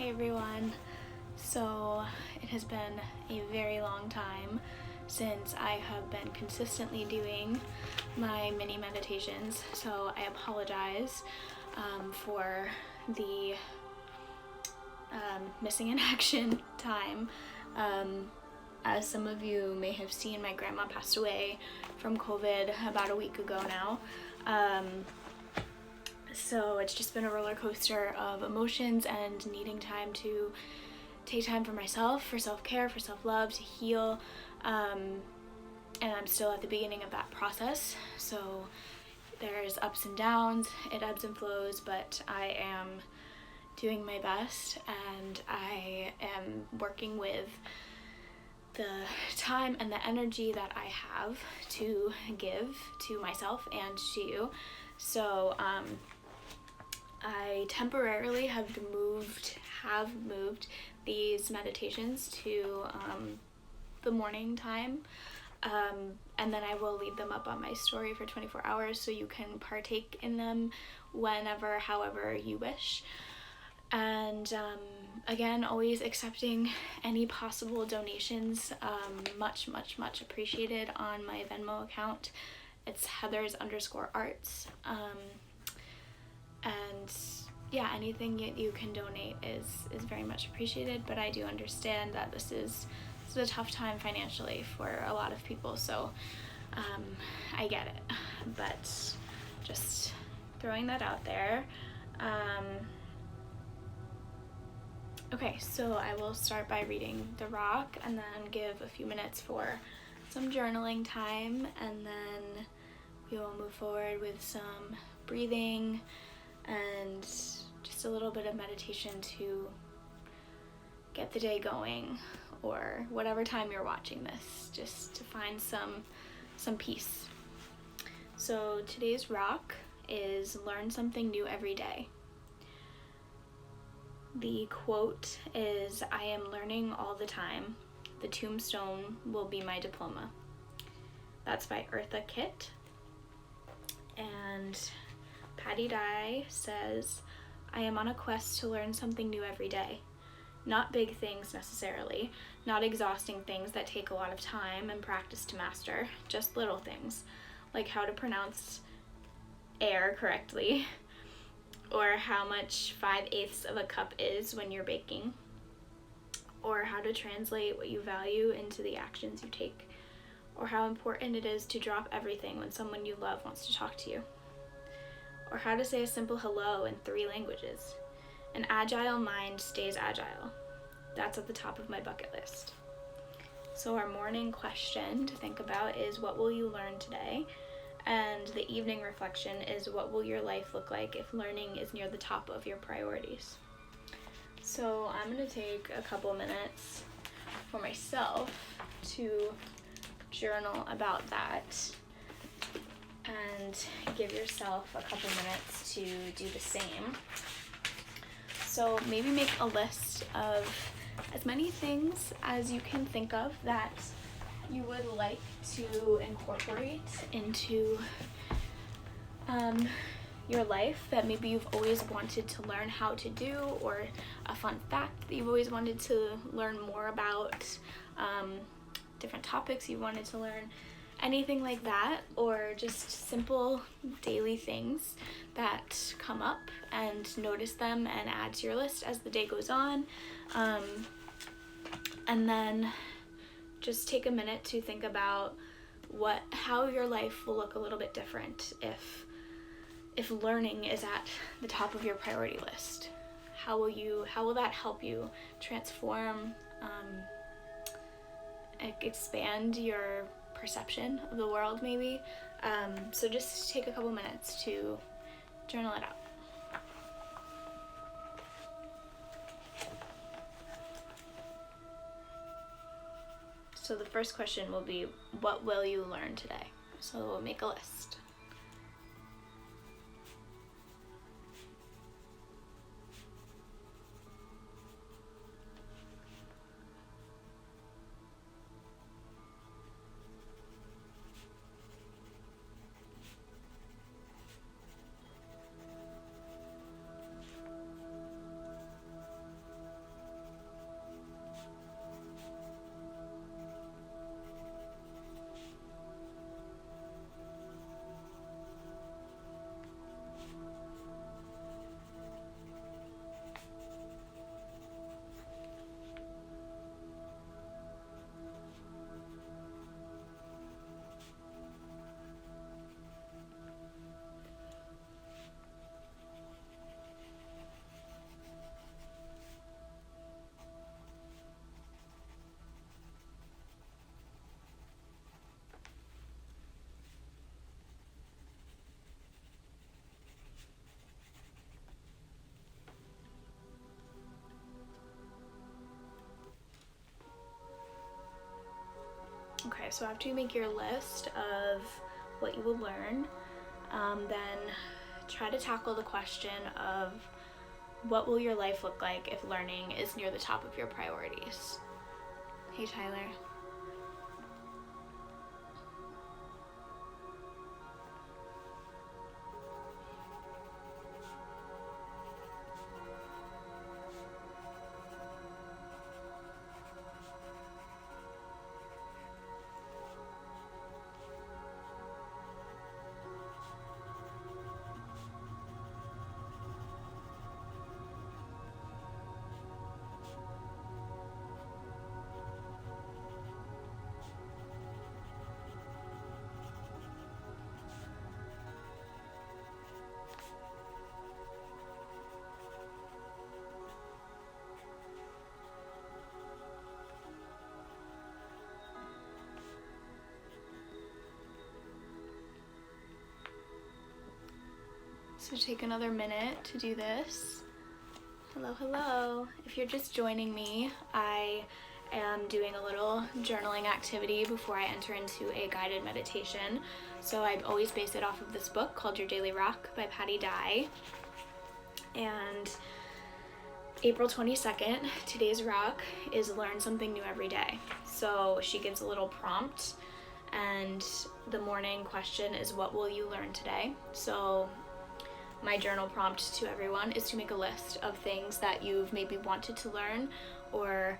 Hey everyone. So it has been a very long time since I have been consistently doing my mini meditations, so I apologize for the missing in action time. As some of you may have seen, my grandma passed away from COVID about a week ago now. So it's just been a roller coaster of emotions and needing time to take time for myself, for self-care, for self-love, to heal. And I'm still at the beginning of that process. So there's ups and downs, it ebbs and flows, but I am doing my best and I am working with the time and the energy that I have to give to myself and to you. So I temporarily have moved these meditations to the morning time, and then I will leave them up on my story for 24 hours so you can partake in them whenever, however you wish. And again, always accepting any possible donations, much appreciated on my Venmo account. It's Heathers_arts. And yeah, anything you can donate is very much appreciated, but I do understand that this is a tough time financially for a lot of people, so I get it, but just throwing that out there. Okay, so I will start by reading The Rock and then give a few minutes for some journaling time, and then we will move forward with some breathing and just a little bit of meditation to get the day going, or whatever time you're watching this, just to find some peace. So today's rock is learn something new every day. The quote is, "I am learning all the time. The tombstone will be my diploma." That's by Eartha Kitt. And Patti Digh says, "I am on a quest to learn something new every day. Not big things necessarily, not exhausting things that take a lot of time and practice to master, just little things, like how to pronounce air correctly, or how much 5/8 of a cup is when you're baking, or how to translate what you value into the actions you take, or how important it is to drop everything when someone you love wants to talk to you, or how to say a simple hello in 3 languages. An agile mind stays agile." That's at the top of my bucket list. So our morning question to think about is, what will you learn today? And the evening reflection is, what will your life look like if learning is near the top of your priorities? So I'm going to take a couple minutes for myself to journal about that, and give yourself a couple minutes to do the same. So maybe make a list of as many things as you can think of that you would like to incorporate into your life, that maybe you've always wanted to learn how to do, or a fun fact that you've always wanted to learn more about, different topics you wanted to learn, anything like that, or just simple daily things that come up, and notice them and add to your list as the day goes on. And then just take a minute to think about how your life will look a little bit different if learning is at the top of your priority list. How will that help you transform, expand your perception of the world, maybe? So just take a couple minutes to journal it out. So the first question will be, what will you learn today? So we'll make a list. So after you make your list of what you will learn, then try to tackle the question of what will your life look like if learning is near the top of your priorities. Hey, Tyler. So take another minute to do this. Hello, hello. If you're just joining me, I am doing a little journaling activity before I enter into a guided meditation. So I always base it off of this book called Your Daily Rock by Patti Digh. And April 22nd, today's rock is learn something new every day. So she gives a little prompt, and the morning question is, what will you learn today? So my journal prompt to everyone is to make a list of things that you've maybe wanted to learn, or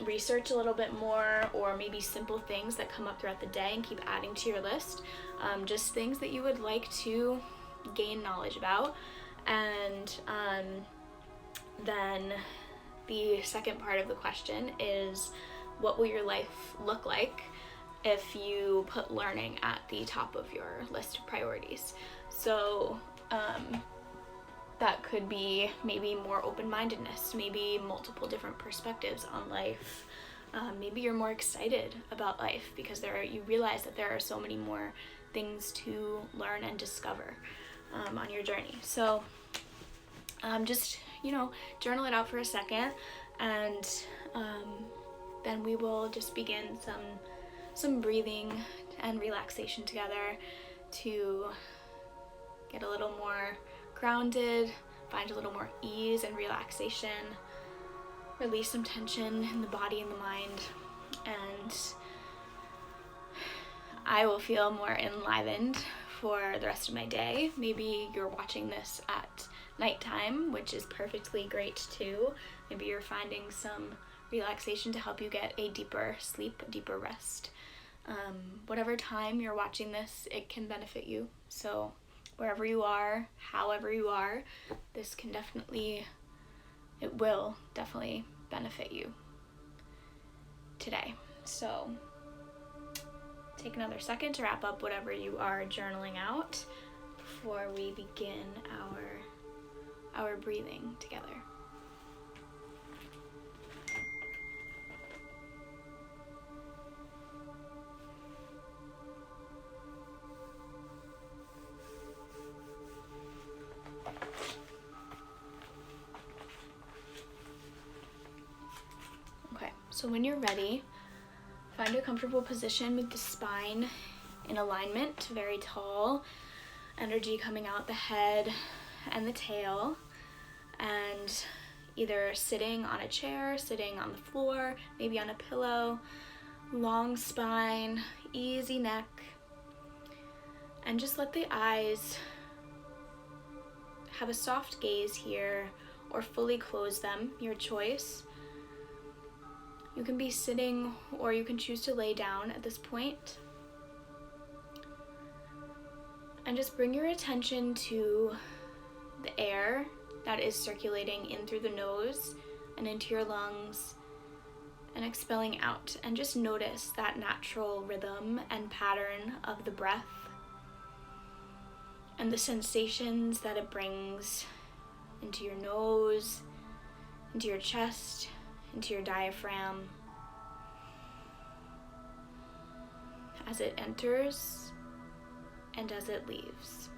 research a little bit more, or maybe simple things that come up throughout the day and keep adding to your list. Just things that you would like to gain knowledge about. And then the second part of the question is, what will your life look like if you put learning at the top of your list of priorities? So that could be maybe more open-mindedness, maybe multiple different perspectives on life. Maybe you're more excited about life because you realize that there are so many more things to learn and discover on your journey. So just, journal it out for a second, and then we will just begin some breathing and relaxation together to get a little more grounded, find a little more ease and relaxation, release some tension in the body and the mind, and I will feel more enlivened for the rest of my day. Maybe you're watching this at nighttime, which is perfectly great too. Maybe you're finding some relaxation to help you get a deeper sleep, a deeper rest. Whatever time you're watching this, it can benefit you. So wherever you are, however you are, it will definitely benefit you today. So take another second to wrap up whatever you are journaling out before we begin our breathing together. Okay, so when you're ready, find a comfortable position with the spine in alignment, very tall, energy coming out the head and the tail, and either sitting on a chair, sitting on the floor, maybe on a pillow, long spine, easy neck, and just let the eyes have a soft gaze here, or fully close them, your choice. You can be sitting, or you can choose to lay down at this point. And just bring your attention to the air that is circulating in through the nose and into your lungs and expelling out. And just notice that natural rhythm and pattern of the breath and the sensations that it brings into your nose, into your chest, into your diaphragm, as it enters and as it leaves.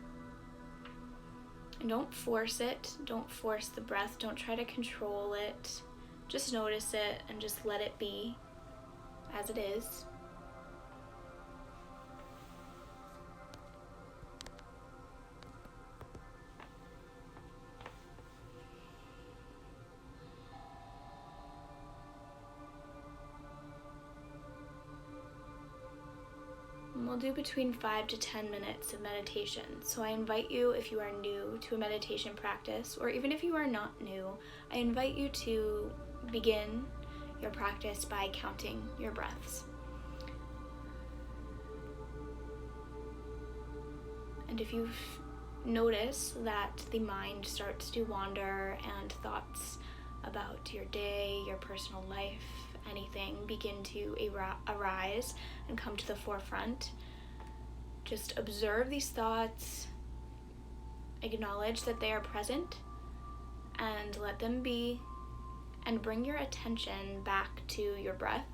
And don't force it, don't force the breath, don't try to control it. Just notice it and just let it be as it is. do between 5 to 10 minutes of meditation. So I invite you, if you are new to a meditation practice, or even if you are not new, I invite you to begin your practice by counting your breaths. And if you notice that the mind starts to wander and thoughts about your day, your personal life, anything begin to arise and come to the forefront, just observe these thoughts, acknowledge that they are present, and let them be, and bring your attention back to your breath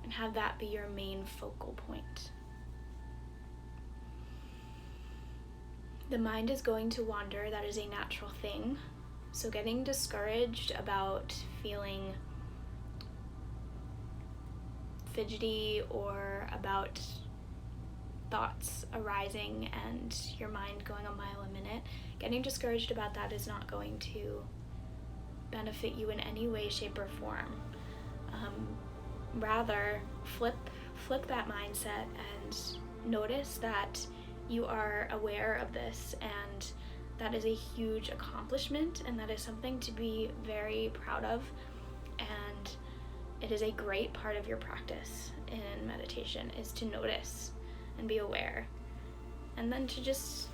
and have that be your main focal point. The mind is going to wander, that is a natural thing. So getting discouraged about feeling fidgety or about thoughts arising and your mind going a mile a minute, getting discouraged about that is not going to benefit you in any way, shape, or form. Rather, flip that mindset and notice that you are aware of this, and that is a huge accomplishment, and that is something to be very proud of, and it is a great part of your practice in meditation, is to notice and be aware, and then to just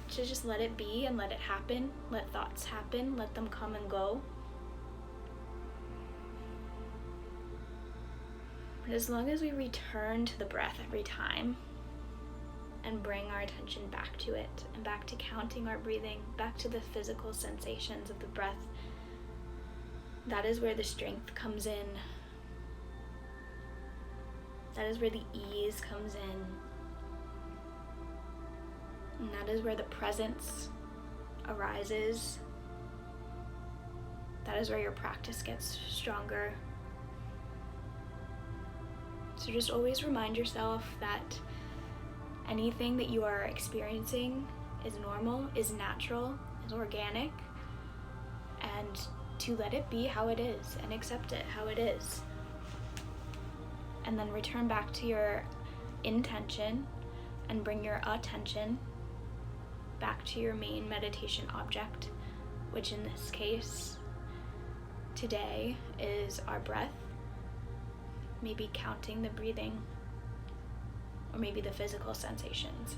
let it be and let it happen, let thoughts happen, let them come and go. But as long as we return to the breath every time and bring our attention back to it and back to counting our breathing, back to the physical sensations of the breath, that is where the strength comes in. That is where the ease comes in. And that is where the presence arises. That is where your practice gets stronger. So just always remind yourself that anything that you are experiencing is normal, is natural, is organic, and to let it be how it is and accept it how it is. And then return back to your intention and bring your attention back to your main meditation object, which in this case today is our breath, maybe counting the breathing, or maybe the physical sensations.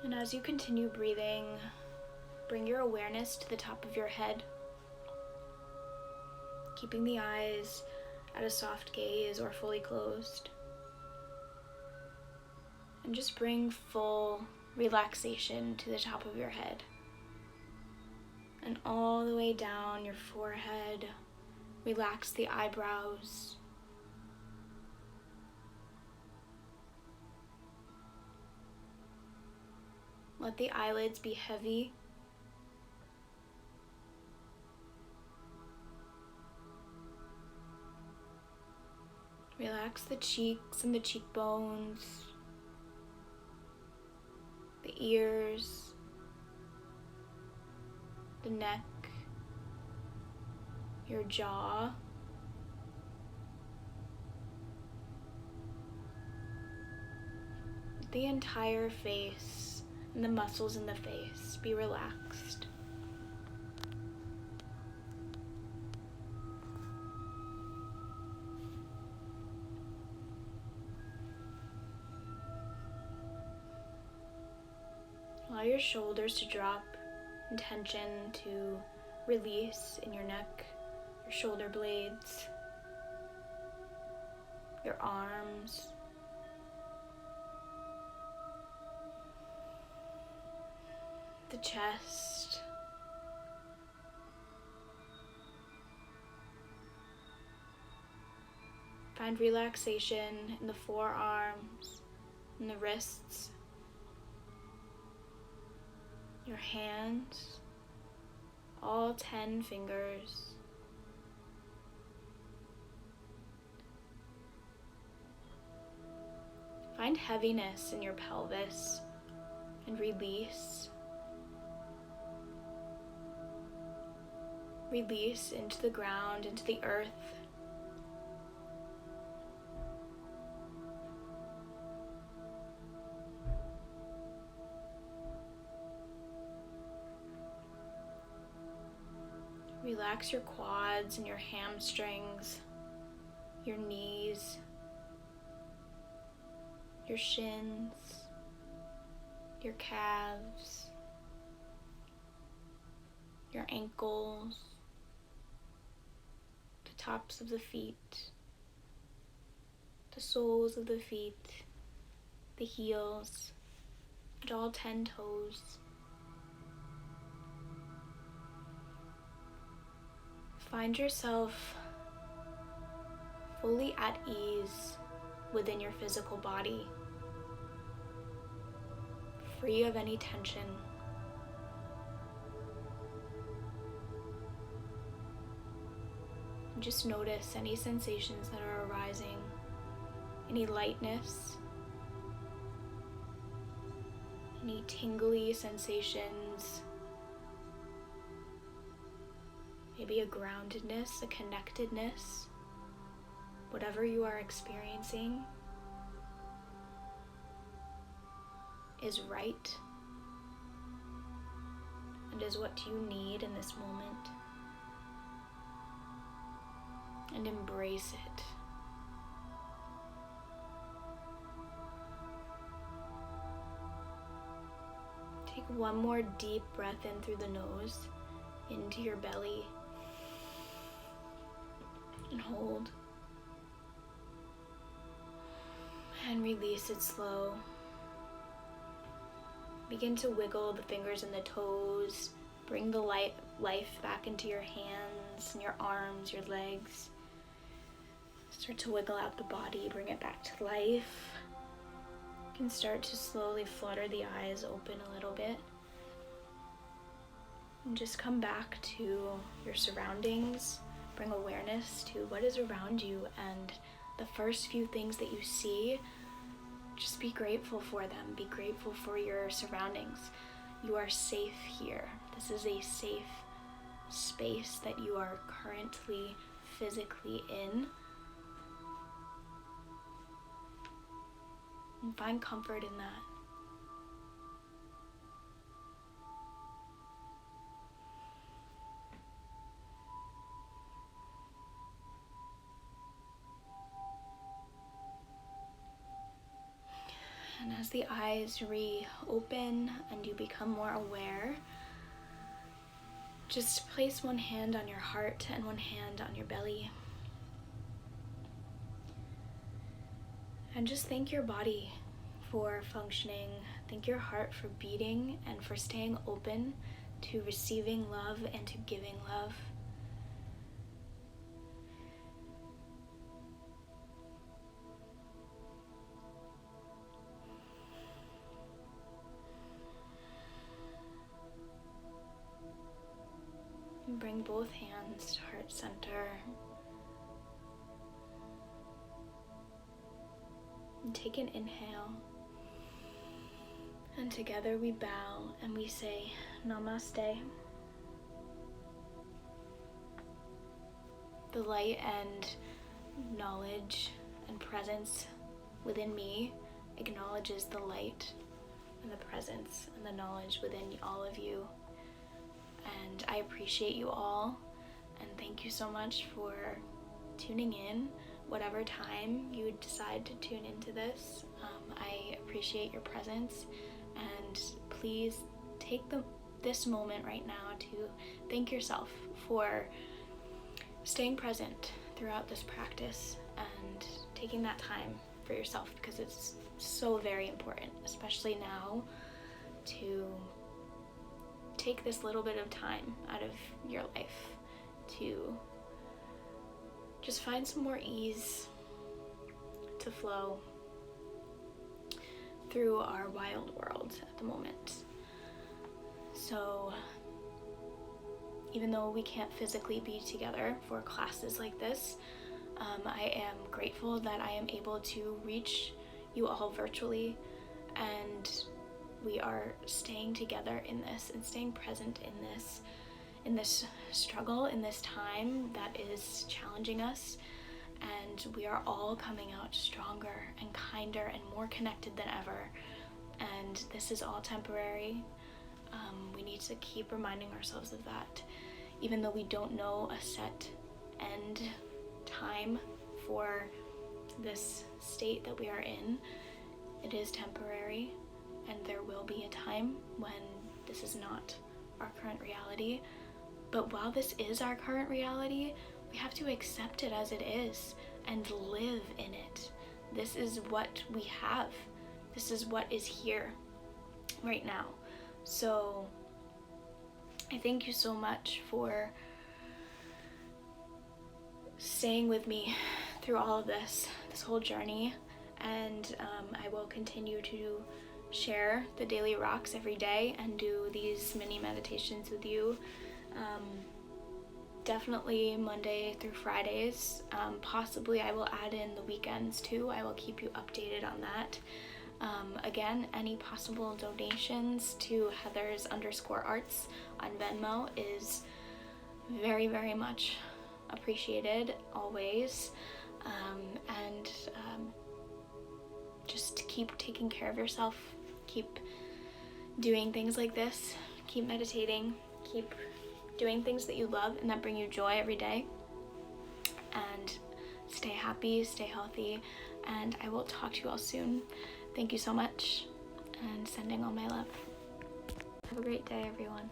And as you continue breathing, bring your awareness to the top of your head, keeping the eyes at a soft gaze or fully closed. And just bring full relaxation to the top of your head. And all the way down your forehead, relax the eyebrows. Let the eyelids be heavy. Relax the cheeks and the cheekbones, the ears, the neck, your jaw, the entire face and the muscles in the face be relaxed. Allow your shoulders to drop and tension to release in your neck, your shoulder blades, your arms, the chest, find relaxation in the forearms and the wrists, your hands, all 10 fingers. Find heaviness in your pelvis and release. Release into the ground, into the earth. Relax your quads and your hamstrings, your knees, your shins, your calves, your ankles, the tops of the feet, the soles of the feet, the heels, and all 10 toes. Find yourself fully at ease within your physical body, free of any tension. And just notice any sensations that are arising, any lightness, any tingly sensations, maybe a groundedness, a connectedness. Whatever you are experiencing is right and is what you need in this moment. And embrace it. Take one more deep breath in through the nose, into your belly, and hold. And release it slow. Begin to wiggle the fingers and the toes. Bring the life back into your hands and your arms, your legs. Start to wiggle out the body, bring it back to life. You can start to slowly flutter the eyes open a little bit. And just come back to your surroundings. Bring awareness to what is around you, and the first few things that you see, just be grateful for them. Be grateful for your surroundings. You are safe here. This is a safe space that you are currently physically in. And find comfort in that. And as as the eyes reopen and you become more aware, just place one hand on your heart and one hand on your belly. And just thank your body for functioning. Thank your heart for beating and for staying open to receiving love and to giving love. And bring both hands to heart center. And take an inhale. And together we bow and we say Namaste. The light and knowledge and presence within me acknowledges the light and the presence and the knowledge within all of you. And I appreciate you all, and thank you so much for tuning in, whatever time you would decide to tune into this. I appreciate your presence, and please take this moment right now to thank yourself for staying present throughout this practice and taking that time for yourself, because it's so very important, especially now, to take this little bit of time out of your life to just find some more ease to flow through our wild world at the moment. So even though we can't physically be together for classes like this, I am grateful that I am able to reach you all virtually, and we are staying together in this and staying present in this struggle, in this time that is challenging us, and we are all coming out stronger and kinder and more connected than ever. And this is all temporary. We need to keep reminding ourselves of that. Even though we don't know a set end time for this state that we are in, it is temporary, and there will be a time when this is not our current reality. But while this is our current reality, we have to accept it as it is and live in it. This is what we have. This is what is here right now. So I thank you so much for staying with me through all of this whole journey, and I will continue to share the daily rocks every day and do these mini meditations with you. Definitely Monday through Fridays. Possibly I will add in the weekends too. I will keep you updated on that. Again, any possible donations to Heathers_arts on Venmo is very, very much appreciated always. And just keep taking care of yourself. Keep doing things like this. Keep meditating. Keep doing things that you love and that bring you joy every day. And stay happy, stay healthy, and I will talk to you all soon. Thank you so much, and sending all my love. Have a great day, everyone.